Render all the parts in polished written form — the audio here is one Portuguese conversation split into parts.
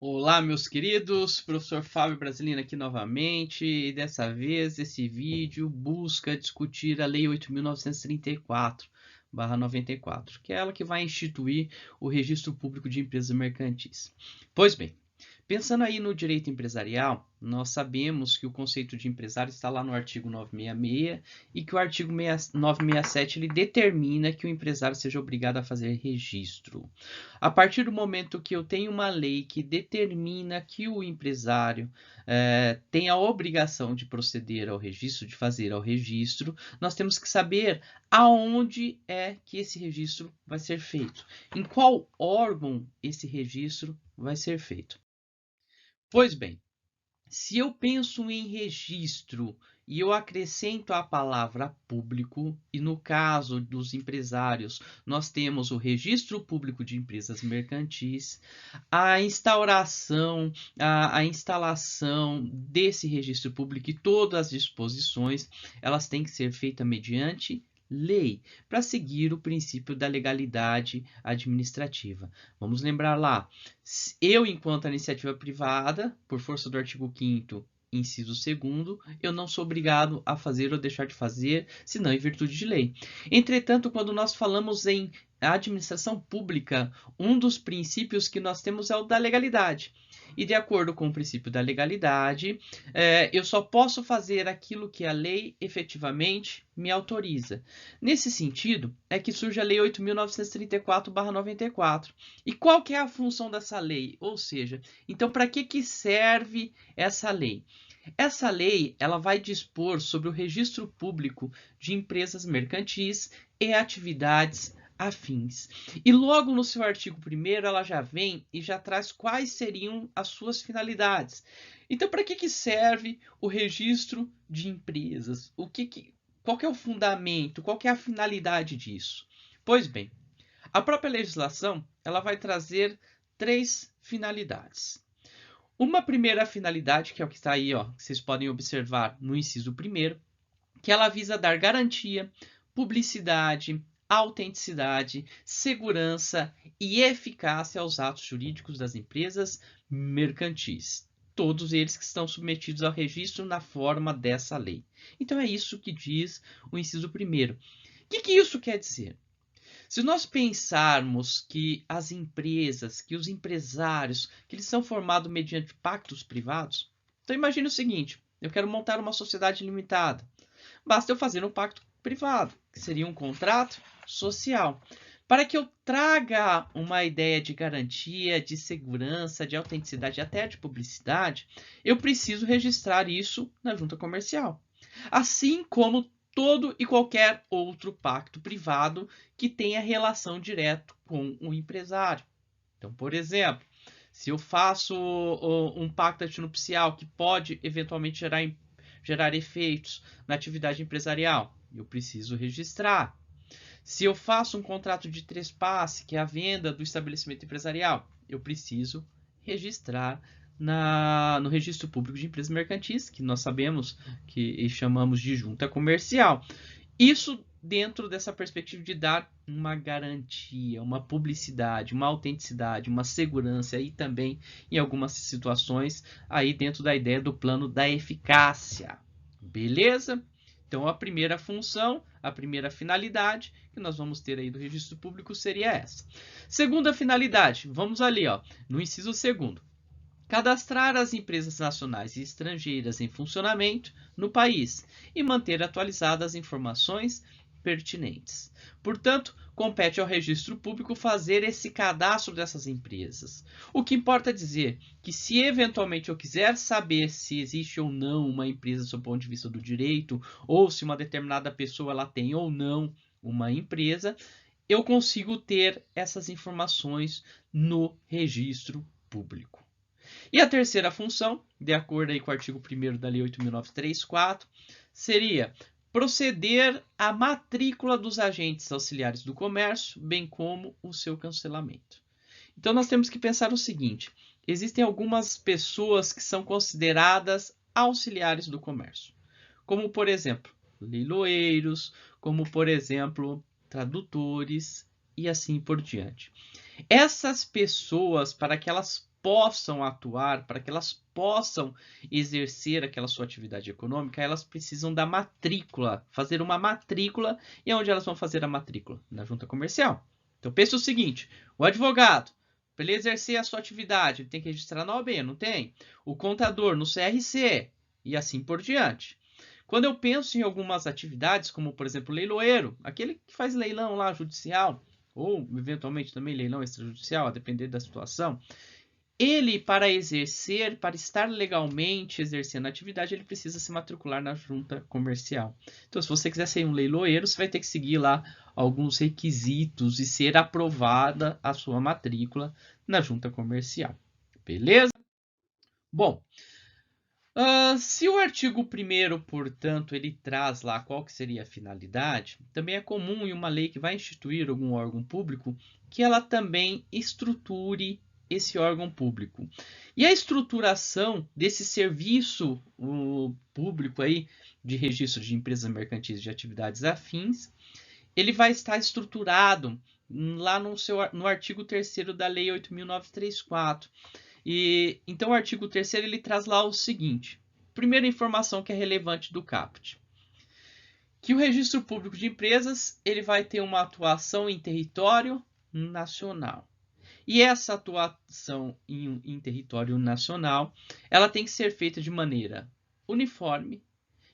Olá, meus queridos, professor Fábio Brasilino aqui novamente, e dessa vez esse vídeo busca discutir a Lei 8.934/94, que é ela que vai instituir o Registro Público de Empresas Mercantis. Pois bem, pensando aí no direito empresarial, nós sabemos que o conceito de empresário está lá no artigo 966 e que o artigo 967 ele determina que o empresário seja obrigado a fazer registro. A partir do momento que eu tenho uma lei que determina que o empresário tem a obrigação de proceder ao registro, de fazer ao registro, nós temos que saber aonde é que esse registro vai ser feito, em qual órgão esse registro vai ser feito. Pois bem, se eu penso em registro e eu acrescento a palavra público, e no caso dos empresários, nós temos o Registro Público de Empresas Mercantis, a instauração, a instalação desse registro público e todas as disposições, elas têm que ser feitas mediante lei, para seguir o princípio da legalidade administrativa. Vamos lembrar lá, eu, enquanto iniciativa privada, por força do artigo 5º, inciso 2º, eu não sou obrigado a fazer ou deixar de fazer, senão em virtude de lei. Entretanto, quando nós falamos em administração pública, um dos princípios que nós temos é o da legalidade. E de acordo com o princípio da legalidade, eu só posso fazer aquilo que a lei efetivamente me autoriza. Nesse sentido, é que surge a Lei 8.934/94. E qual que é a função dessa lei? Ou seja, então para que serve essa lei? Essa lei ela vai dispor sobre o registro público de empresas mercantis e atividades afins. E logo no seu artigo 1º ela já vem e já traz quais seriam as suas finalidades. Então, para que serve o registro de empresas? Qual que é o fundamento? Qual que é a finalidade disso? Pois bem, a própria legislação ela vai trazer três finalidades. Uma primeira finalidade, que é o que está aí, ó, que vocês podem observar no inciso 1º, que ela visa dar garantia, publicidade, autenticidade, segurança e eficácia aos atos jurídicos das empresas mercantis. Todos eles que estão submetidos ao registro na forma dessa lei. Então é isso que diz o inciso 1º. O que isso quer dizer? Se nós pensarmos que as empresas, que os empresários, que eles são formados mediante pactos privados, então imagine o seguinte, eu quero montar uma sociedade limitada. Basta eu fazer um pacto privado, que seria um contrato social. Para que eu traga uma ideia de garantia, de segurança, de autenticidade, até de publicidade, eu preciso registrar isso na junta comercial. Assim como todo e qualquer outro pacto privado que tenha relação direta com o empresário. Então, por exemplo, se eu faço um pacto antinupcial que pode eventualmente gerar efeitos na atividade empresarial, eu preciso registrar. Se eu faço um contrato de trespasse, que é a venda do estabelecimento empresarial, eu preciso registrar no Registro Público de Empresas Mercantis, que nós sabemos que chamamos de junta comercial. Isso dentro dessa perspectiva de dar uma garantia, uma publicidade, uma autenticidade, uma segurança e também em algumas situações aí dentro da ideia do plano da eficácia. Beleza? Então a primeira função, a primeira finalidade que nós vamos ter aí do registro público seria essa. Segunda finalidade, vamos ali, ó, no inciso 2º. Cadastrar as empresas nacionais e estrangeiras em funcionamento no país e manter atualizadas as informações pertinentes. Portanto, compete ao registro público fazer esse cadastro dessas empresas. O que importa dizer que se eventualmente eu quiser saber se existe ou não uma empresa do ponto de vista do direito, ou se uma determinada pessoa ela tem ou não uma empresa, eu consigo ter essas informações no registro público. E a terceira função, de acordo aí com o artigo 1º da Lei 8.934, seria proceder à matrícula dos agentes auxiliares do comércio, bem como o seu cancelamento. Então nós temos que pensar o seguinte, existem algumas pessoas que são consideradas auxiliares do comércio, como por exemplo, leiloeiros, como por exemplo, tradutores e assim por diante. Essas pessoas, para que elas possam atuar, para que elas possam exercer aquela sua atividade econômica, elas precisam da matrícula, fazer uma matrícula. E onde elas vão fazer a matrícula? Na junta comercial. Então pense o seguinte, o advogado, para ele exercer a sua atividade, ele tem que registrar na OAB, não tem? O contador no CRC e assim por diante. Quando eu penso em algumas atividades, como por exemplo leiloeiro, aquele que faz leilão lá judicial, ou eventualmente também leilão extrajudicial, a depender da situação, ele, para exercer, para estar legalmente exercendo a atividade, ele precisa se matricular na junta comercial. Então, se você quiser ser um leiloeiro, você vai ter que seguir lá alguns requisitos e ser aprovada a sua matrícula na junta comercial. Beleza? Bom, se o artigo 1º, portanto, ele traz lá qual que seria a finalidade, também é comum em uma lei que vai instituir algum órgão público que ela também estruture esse órgão público. E a estruturação desse serviço público aí de registro de empresas mercantis e de atividades afins, ele vai estar estruturado lá no artigo 3º da Lei 8.934. Então o artigo 3º ele traz lá o seguinte: primeira informação que é relevante do caput, que o registro público de empresas ele vai ter uma atuação em território nacional. E essa atuação em território nacional, ela tem que ser feita de maneira uniforme,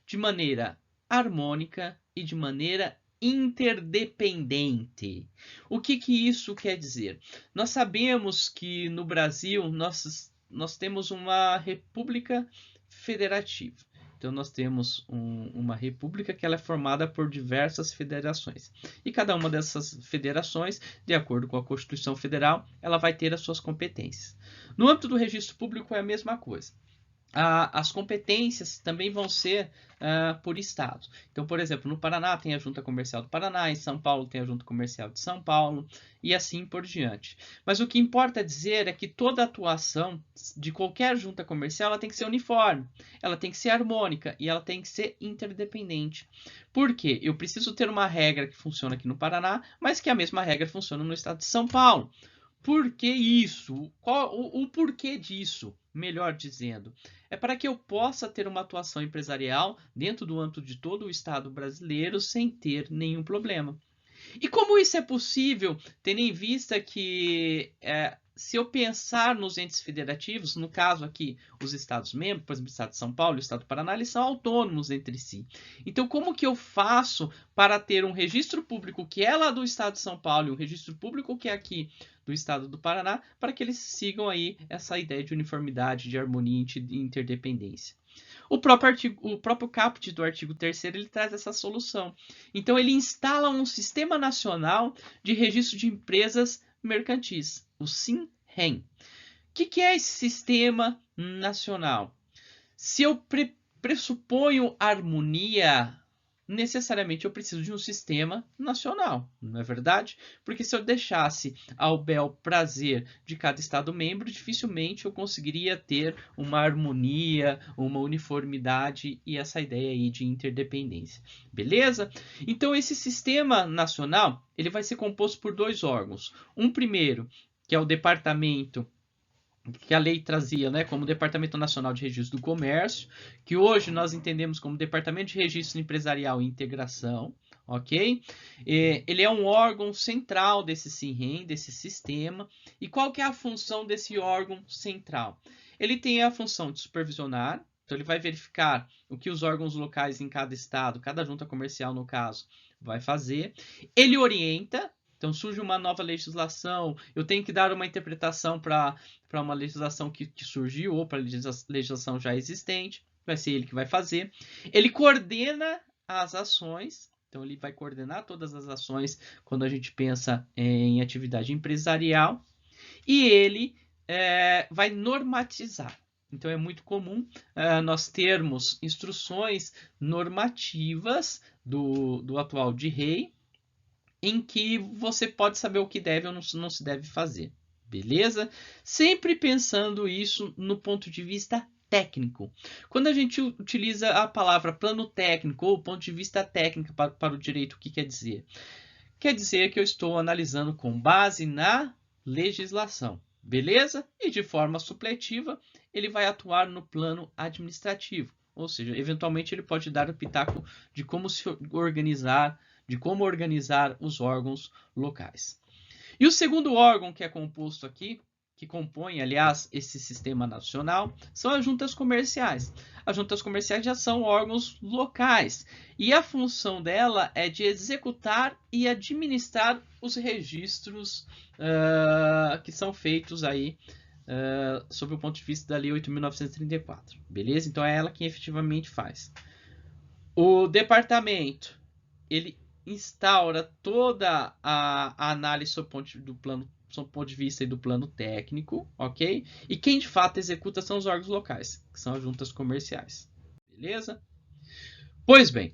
de maneira harmônica e de maneira interdependente. O que isso quer dizer? Nós sabemos que no Brasil nós temos uma república federativa. Então nós temos uma república que ela é formada por diversas federações. E cada uma dessas federações, de acordo com a Constituição Federal, ela vai ter as suas competências. No âmbito do registro público é a mesma coisa. As competências também vão ser por estado. Então, por exemplo, no Paraná tem a Junta Comercial do Paraná, em São Paulo tem a Junta Comercial de São Paulo e assim por diante. Mas o que importa dizer é que toda atuação de qualquer junta comercial ela tem que ser uniforme, ela tem que ser harmônica e ela tem que ser interdependente. Por quê? Eu preciso ter uma regra que funciona aqui no Paraná, mas que a mesma regra funciona no estado de São Paulo. Por que isso? Qual o porquê disso? Melhor dizendo, é para que eu possa ter uma atuação empresarial dentro do âmbito de todo o Estado brasileiro sem ter nenhum problema. E como isso é possível, tendo em vista que se eu pensar nos entes federativos, no caso aqui os Estados-membros, por exemplo, o Estado de São Paulo e o Estado do Paraná, eles são autônomos entre si. Então, como que eu faço para ter um registro público que é lá do Estado de São Paulo e um registro público que é aqui do Estado do Paraná, para que eles sigam aí essa ideia de uniformidade, de harmonia e interdependência? O próprio caput do artigo 3º ele traz essa solução. Então, ele instala um Sistema Nacional de Registro de Empresas Mercantis, o SINREM. O que é esse Sistema Nacional? Se eu pressuponho harmonia, necessariamente eu preciso de um sistema nacional, não é verdade? Porque se eu deixasse ao bel prazer de cada Estado membro, dificilmente eu conseguiria ter uma harmonia, uma uniformidade e essa ideia aí de interdependência. Beleza? Então esse sistema nacional ele vai ser composto por dois órgãos. Um primeiro, que é o departamento que a lei trazia, né, como Departamento Nacional de Registro do Comércio, que hoje nós entendemos como Departamento de Registro Empresarial e Integração, ok? Ele é um órgão central desse SINREM, desse sistema. E qual que é a função desse órgão central? Ele tem a função de supervisionar, então ele vai verificar o que os órgãos locais em cada estado, cada junta comercial no caso, vai fazer. Ele orienta. Então surge uma nova legislação, eu tenho que dar uma interpretação para uma legislação que surgiu ou para a legislação já existente, vai ser ele que vai fazer. Ele coordena as ações, então ele vai coordenar todas as ações quando a gente pensa em atividade empresarial e ele vai normatizar. Então é muito comum nós termos instruções normativas do atual DREI, em que você pode saber o que deve ou não se deve fazer, beleza? Sempre pensando isso no ponto de vista técnico. Quando a gente utiliza a palavra plano técnico ou ponto de vista técnico para o direito, o que quer dizer? Quer dizer que eu estou analisando com base na legislação, Beleza? E de forma supletiva, ele vai atuar no plano administrativo. Ou seja, eventualmente ele pode dar o pitaco de como se organizar, de como organizar os órgãos locais. E o segundo órgão que é composto aqui, que compõe, aliás, esse sistema nacional, são as juntas comerciais. As juntas comerciais já são órgãos locais e a função dela é de executar e administrar os registros que são feitos aí sob o ponto de vista da Lei 8.934. Beleza? Então é ela quem efetivamente faz. O departamento, ele instaura toda a análise sob o ponto de vista do plano técnico, ok? E quem de fato executa são os órgãos locais, que são as juntas comerciais. Beleza? Pois bem,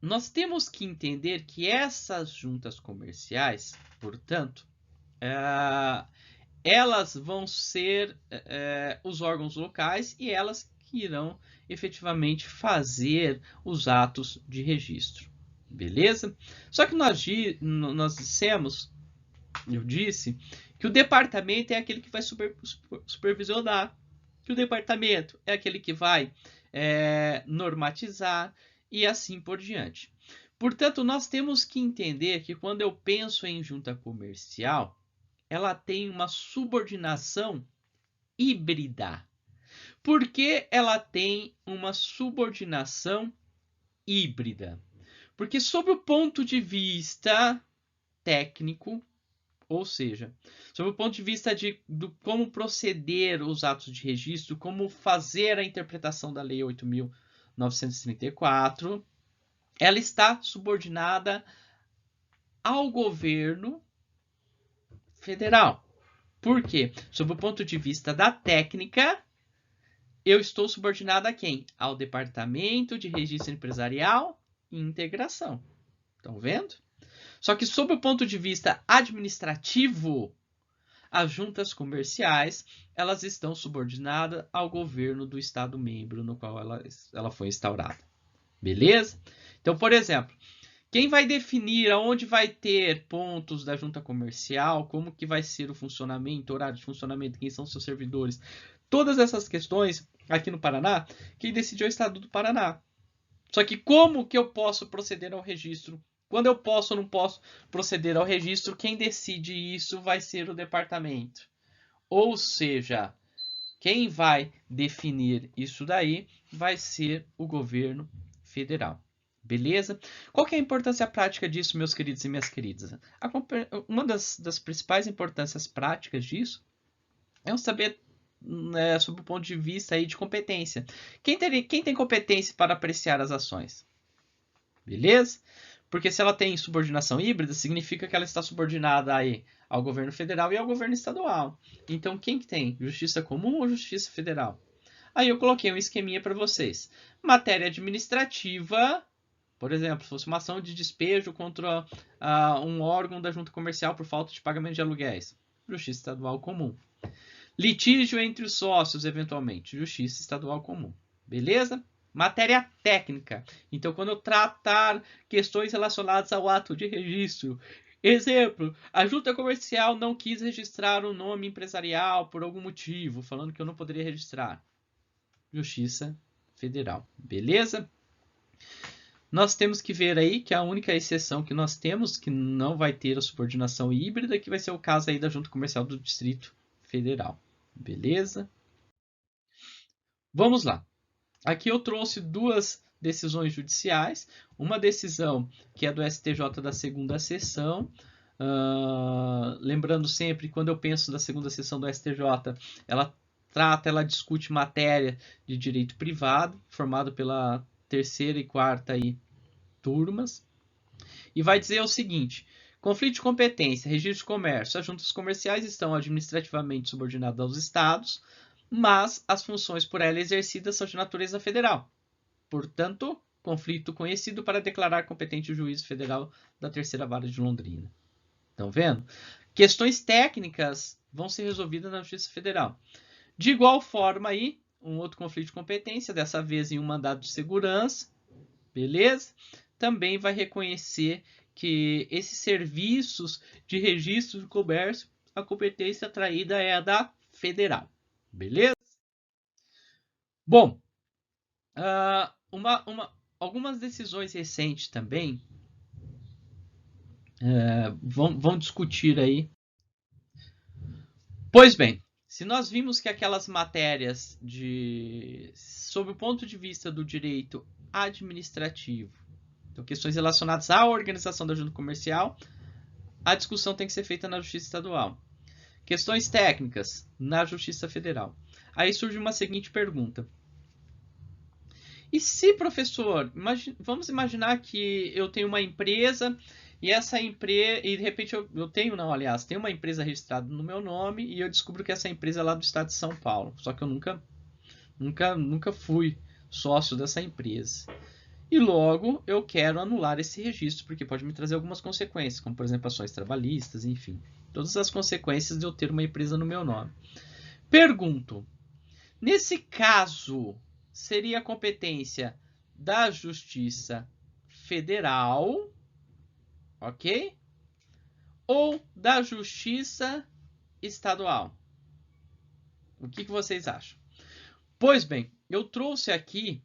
nós temos que entender que essas juntas comerciais, portanto, elas vão ser os órgãos locais e elas que irão efetivamente fazer os atos de registro. Beleza? Só que nós dissemos, eu disse, que o departamento é aquele que vai supervisionar, que o departamento é aquele que vai normatizar e assim por diante. Portanto, nós temos que entender que quando eu penso em junta comercial, ela tem uma subordinação híbrida. Por que ela tem uma subordinação híbrida? Porque sob o ponto de vista técnico, ou seja, sob o ponto de vista de como proceder os atos de registro, como fazer a interpretação da Lei 8.934, ela está subordinada ao governo federal. Por quê? Sob o ponto de vista da técnica, eu estou subordinado a quem? Ao Departamento de Registro Empresarial e Integração. Estão vendo? Só que sob o ponto de vista administrativo, as juntas comerciais, elas estão subordinadas ao governo do estado membro no qual ela foi instaurada. Beleza? Então, por exemplo, quem vai definir aonde vai ter pontos da junta comercial, como que vai ser o funcionamento, horário de funcionamento, quem são seus servidores, todas essas questões aqui no Paraná, quem decidiu é o estado do Paraná. Só que como que eu posso proceder ao registro? Quando eu posso ou não posso proceder ao registro, quem decide isso vai ser o departamento. Ou seja, quem vai definir isso daí vai ser o governo federal. Beleza? Qual que é a importância prática disso, meus queridos e minhas queridas? Uma das principais importâncias práticas disso é um saber sob o ponto de vista aí de competência. Quem tem competência para apreciar as ações? Beleza? Porque se ela tem subordinação híbrida, significa que ela está subordinada aí ao governo federal e ao governo estadual. Então, quem que tem? Justiça comum ou justiça federal? Aí eu coloquei um esqueminha para vocês. Matéria administrativa, por exemplo, se fosse uma ação de despejo contra um órgão da junta comercial por falta de pagamento de aluguéis. Justiça estadual comum. Litígio entre os sócios, eventualmente. Justiça estadual comum. Beleza? Matéria técnica. Então, quando eu tratar questões relacionadas ao ato de registro. Exemplo, a junta comercial não quis registrar o nome empresarial por algum motivo, falando que eu não poderia registrar. Justiça Federal. Beleza? Nós temos que ver aí que a única exceção que nós temos, que não vai ter a subordinação híbrida, que vai ser o caso aí da junta comercial do Distrito Federal. Beleza? Vamos lá. Aqui eu trouxe duas decisões judiciais. Uma decisão que é do STJ da segunda sessão. Lembrando sempre, quando eu penso na segunda sessão do STJ, ela discute matéria de direito privado, formado pela terceira e quarta aí, turmas. E vai dizer o seguinte: conflito de competência, registro de comércio. As juntas comerciais estão administrativamente subordinadas aos estados, mas as funções por ela exercidas são de natureza federal. Portanto, conflito conhecido para declarar competente o juízo federal da terceira vara de Londrina. Estão vendo? Questões técnicas vão ser resolvidas na Justiça Federal. De igual forma aí, um outro conflito de competência, dessa vez em um mandado de segurança, beleza? Também vai reconhecer que esses serviços de registro de comércio a competência atraída é a da federal. Beleza? Bom, algumas decisões recentes também vão discutir aí. Pois bem, se nós vimos que aquelas matérias sob o ponto de vista do direito administrativo, então questões relacionadas à organização da junta comercial, a discussão tem que ser feita na Justiça Estadual. Questões técnicas, na Justiça Federal. Aí surge uma seguinte pergunta. E se, professor, vamos imaginar que eu tenho uma empresa e essa empresa, e de repente tenho uma empresa registrada no meu nome e eu descubro que essa empresa é lá do estado de São Paulo. Só que eu nunca fui sócio dessa empresa. E logo eu quero anular esse registro, porque pode me trazer algumas consequências, como por exemplo ações trabalhistas, enfim. Todas as consequências de eu ter uma empresa no meu nome. Pergunto, nesse caso, seria a competência da Justiça Federal, ok? Ou da Justiça Estadual? O que vocês acham? Pois bem, eu trouxe aqui,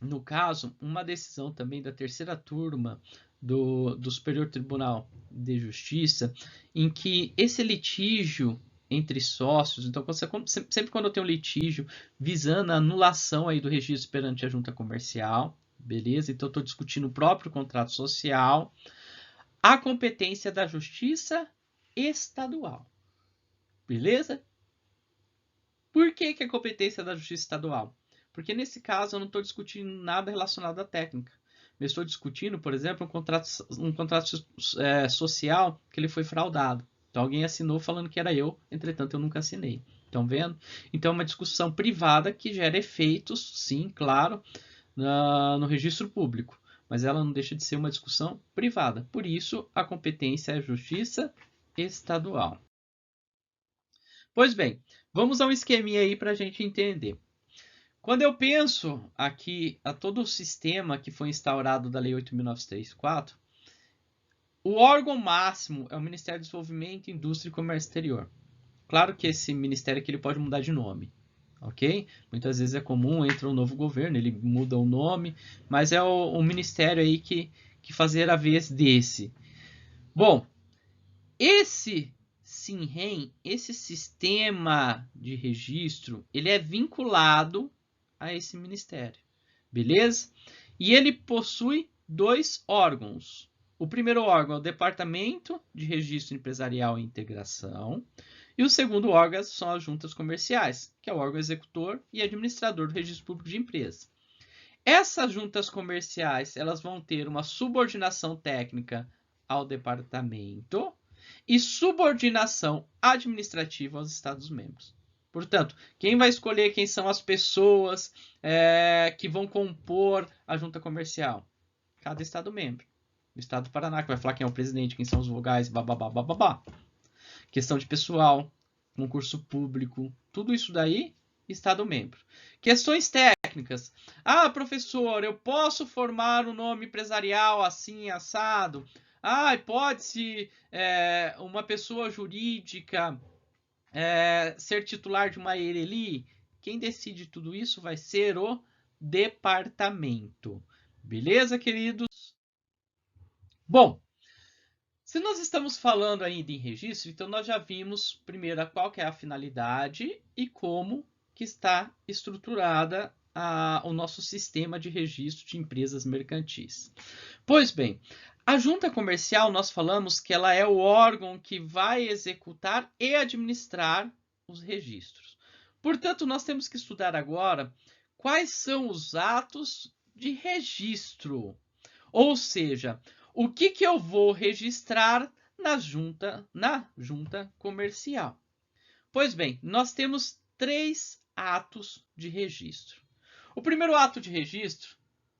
no caso, uma decisão também da terceira turma do Superior Tribunal de Justiça, em que esse litígio entre sócios, então sempre quando eu tenho um litígio visando a anulação aí do registro perante a junta comercial, beleza? Então eu estou discutindo o próprio contrato social, a competência da Justiça Estadual, beleza? Por que a competência da Justiça Estadual? Porque nesse caso eu não estou discutindo nada relacionado à técnica. Eu estou discutindo, por exemplo, um contrato social que ele foi fraudado. Então alguém assinou falando que era eu, entretanto eu nunca assinei. Estão vendo? Então é uma discussão privada que gera efeitos, sim, claro, no registro público. Mas ela não deixa de ser uma discussão privada. Por isso, a competência é a Justiça Estadual. Pois bem, vamos a um esqueminha aí para a gente entender. Quando eu penso aqui a todo o sistema que foi instaurado da Lei 8.934, o órgão máximo é o Ministério do Desenvolvimento, Indústria e Comércio Exterior. Claro que esse ministério aqui ele pode mudar de nome, ok? Muitas vezes é comum, entra um novo governo, ele muda o nome, mas é o ministério aí que fazer a vez desse. Bom, esse SINREM, esse sistema de registro, ele é vinculado a esse ministério, beleza? E ele possui dois órgãos. O primeiro órgão é o Departamento de Registro Empresarial e Integração, e o segundo órgão são as juntas comerciais, que é o órgão executor e administrador do Registro Público de Empresas. Essas juntas comerciais, elas vão ter uma subordinação técnica ao departamento e subordinação administrativa aos Estados-membros. Portanto, quem vai escolher quem são as pessoas que vão compor a junta comercial? Cada Estado-membro. O Estado do Paraná, que vai falar quem é o presidente, quem são os vogais, babá. Questão de pessoal, concurso público, tudo isso daí, Estado-membro. Questões técnicas. Ah, professor, eu posso formar um nome empresarial assim, assado? Ah, pode-se uma pessoa jurídica ser titular de uma ERELI? Quem decide tudo isso vai ser o departamento. Beleza, queridos? Bom, se nós estamos falando ainda em registro, então nós já vimos primeiro qual que é a finalidade e como que está estruturada o nosso sistema de registro de empresas mercantis. Pois bem, a junta comercial, nós falamos que ela é o órgão que vai executar e administrar os registros. Portanto, nós temos que estudar agora quais são os atos de registro. Ou seja, o que eu vou registrar na junta comercial? Pois bem, nós temos 3 atos de registro. O primeiro ato de registro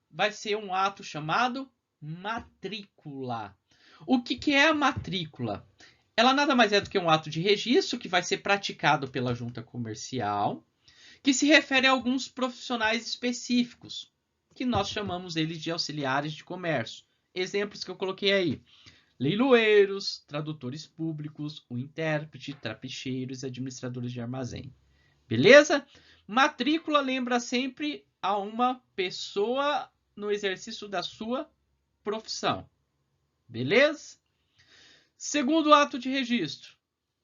vai ser um ato chamado matrícula. O que é a matrícula? Ela nada mais é do que um ato de registro que vai ser praticado pela junta comercial, que se refere a alguns profissionais específicos, que nós chamamos eles de auxiliares de comércio. Exemplos que eu coloquei aí: leiloeiros, tradutores públicos, o intérprete, trapicheiros e administradores de armazém. Beleza? Matrícula lembra sempre a uma pessoa no exercício da sua profissão. Beleza? Segundo ato de registro,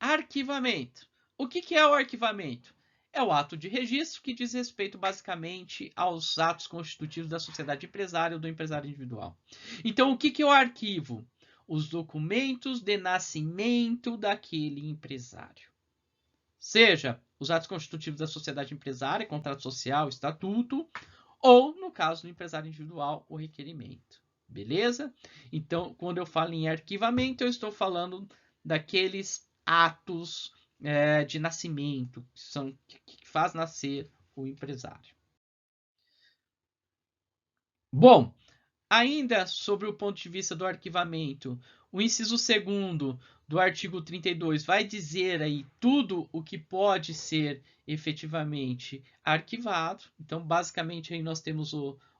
arquivamento. O que é o arquivamento? É o ato de registro que diz respeito basicamente aos atos constitutivos da sociedade empresária ou do empresário individual. Então, o que é o arquivo? Os documentos de nascimento daquele empresário. Seja os atos constitutivos da sociedade empresária, contrato social, estatuto, ou, no caso do empresário individual, o requerimento. Beleza? Então, quando eu falo em arquivamento, eu estou falando daqueles atos de nascimento, que faz nascer o empresário. Bom, ainda sobre o ponto de vista do arquivamento, o inciso 2º do artigo 32 vai dizer aí tudo o que pode ser efetivamente arquivado. Então, basicamente, aí nós temos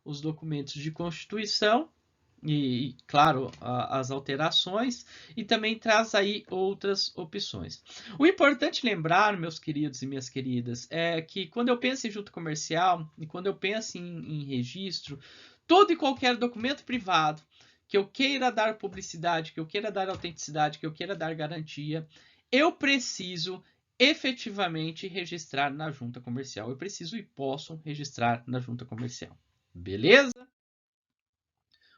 os documentos de constituição e, claro, as alterações, e também traz aí outras opções. O importante lembrar, meus queridos e minhas queridas, é que quando eu penso em junta comercial e quando eu penso em registro, todo e qualquer documento privado que eu queira dar publicidade, que eu queira dar autenticidade, que eu queira dar garantia, eu preciso efetivamente registrar na junta comercial. Eu preciso e posso registrar na junta comercial. Beleza?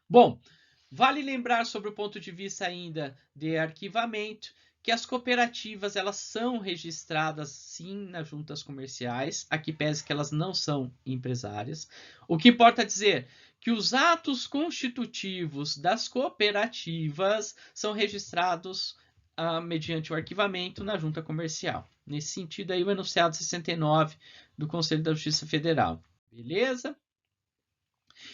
Bom, vale lembrar sobre o ponto de vista ainda de arquivamento, que as cooperativas elas são registradas sim nas juntas comerciais, aqui pese que elas não são empresárias. O que importa dizer que os atos constitutivos das cooperativas são registrados mediante o arquivamento na junta comercial. Nesse sentido aí o enunciado 69 do Conselho da Justiça Federal. Beleza?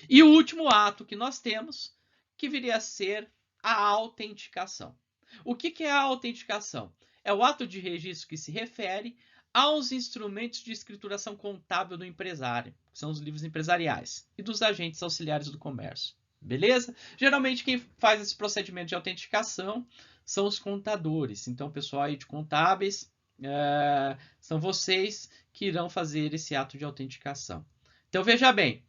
E o último ato que nós temos, que viria a ser a autenticação. O que é a autenticação? É o ato de registro que se refere aos instrumentos de escrituração contábil do empresário, que são os livros empresariais, e dos agentes auxiliares do comércio. Beleza? Geralmente quem faz esse procedimento de autenticação são os contadores. Então, pessoal aí de contábeis, são vocês que irão fazer esse ato de autenticação. Então, veja bem,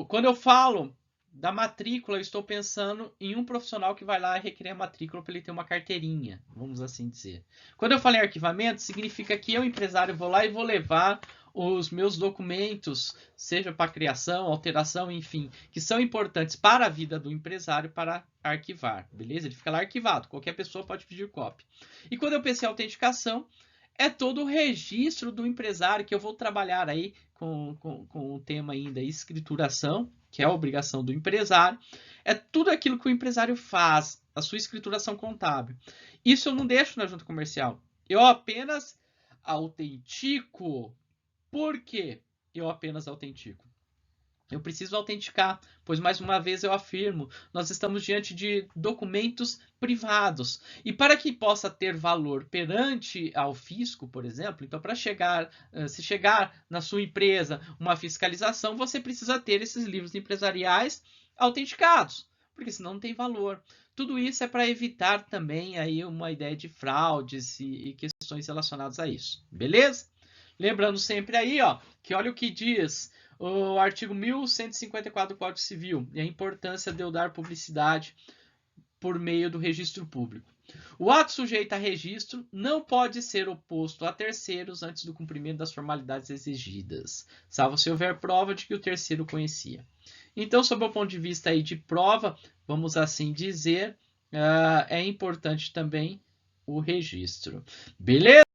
quando eu falo da matrícula, eu estou pensando em um profissional que vai lá e requerer a matrícula para ele ter uma carteirinha, vamos assim dizer. Quando eu falo em arquivamento, significa que eu, empresário, vou lá e vou levar os meus documentos, seja para criação, alteração, enfim, que são importantes para a vida do empresário para arquivar, beleza? Ele fica lá arquivado, qualquer pessoa pode pedir cópia. E quando eu pensei em autenticação, é todo o registro do empresário, que eu vou trabalhar aí com o tema ainda escrituração, que é a obrigação do empresário. É tudo aquilo que o empresário faz, a sua escrituração contábil. Isso eu não deixo na junta comercial. Eu apenas autentico. Por quê? Eu apenas autentico. Eu preciso autenticar, pois, mais uma vez, eu afirmo, nós estamos diante de documentos privados. E para que possa ter valor perante ao fisco, por exemplo, então, para se chegar na sua empresa uma fiscalização, você precisa ter esses livros empresariais autenticados, porque senão não tem valor. Tudo isso é para evitar também aí uma ideia de fraudes e questões relacionadas a isso. Beleza? Lembrando sempre aí, que olha o que diz o artigo 1154 do Código Civil e a importância de eu dar publicidade por meio do registro público. O ato sujeito a registro não pode ser oposto a terceiros antes do cumprimento das formalidades exigidas, salvo se houver prova de que o terceiro conhecia. Então, sob o ponto de vista aí de prova, vamos assim dizer, é importante também o registro. Beleza?